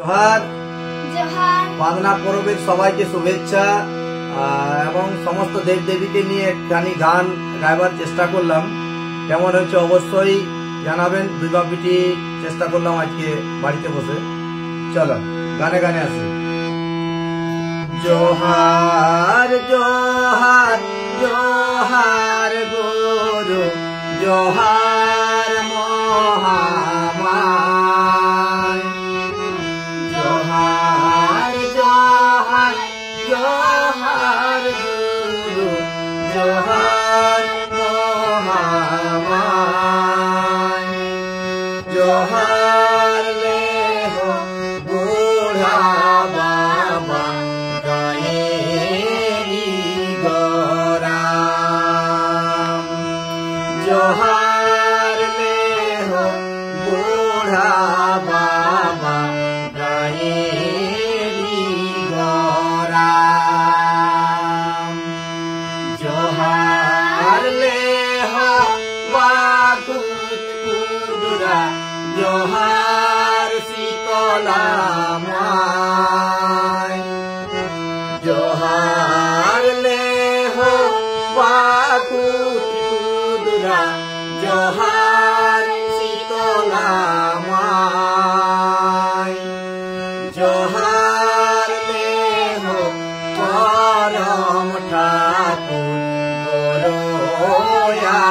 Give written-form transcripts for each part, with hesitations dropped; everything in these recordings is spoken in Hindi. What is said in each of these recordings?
जोहार जोहार बादना परबेर सबाइके शुभेच्छा এবং সমস্ত দেব দেবীকে নিয়ে একখানি গান গাইবার চেষ্টা করলাম। কেমন হয়েছে অবশ্যই জানাবেন। দুই বাপিটি চেষ্টা করলাম আজকে বাড়িতে বসে। চলো গানে গানে আসি। जोहार जोहार जोहार गुरु जोहार महामाय जोहार जोहार जोहार गुरु जोहार महामाय जोहार ले हो बूढ़ा बाबा जोहार ले हो बूढ़ा बाबा गायेरी गोराम जोहार ले हो बाकुतुरा जोहार शीतला माय जोहार ले हो बाकुतुरा जोहार शीतला माय जोहार ले हो परम ठाकुर गोरोया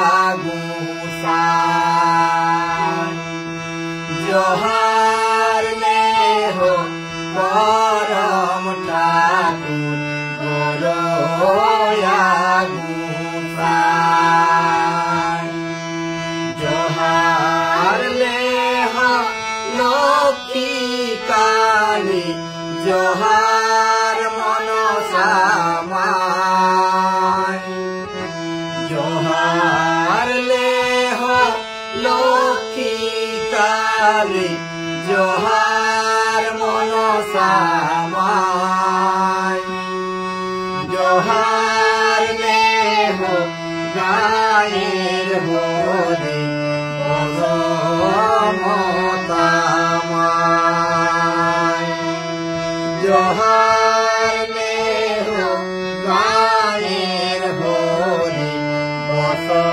गुसाई जोहार ले हो परम ठाकुर गोरोया गुसाई जोहार ले हो लक्ष्मी काली जोहार मनसा माय जोहार ले हो लक्ष्मी काली जोहार मनसा माय जोहार ले हो गायेर होरे जोहार ले हो गायेर होरे बसमतामाय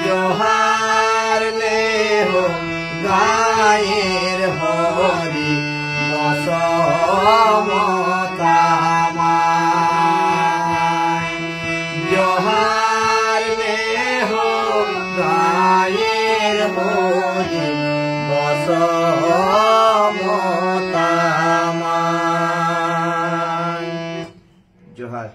जोहार ले हो गायेर होरे बसमतामाय जोहार ले हो गायेर होरे बसमतामाय जोहार।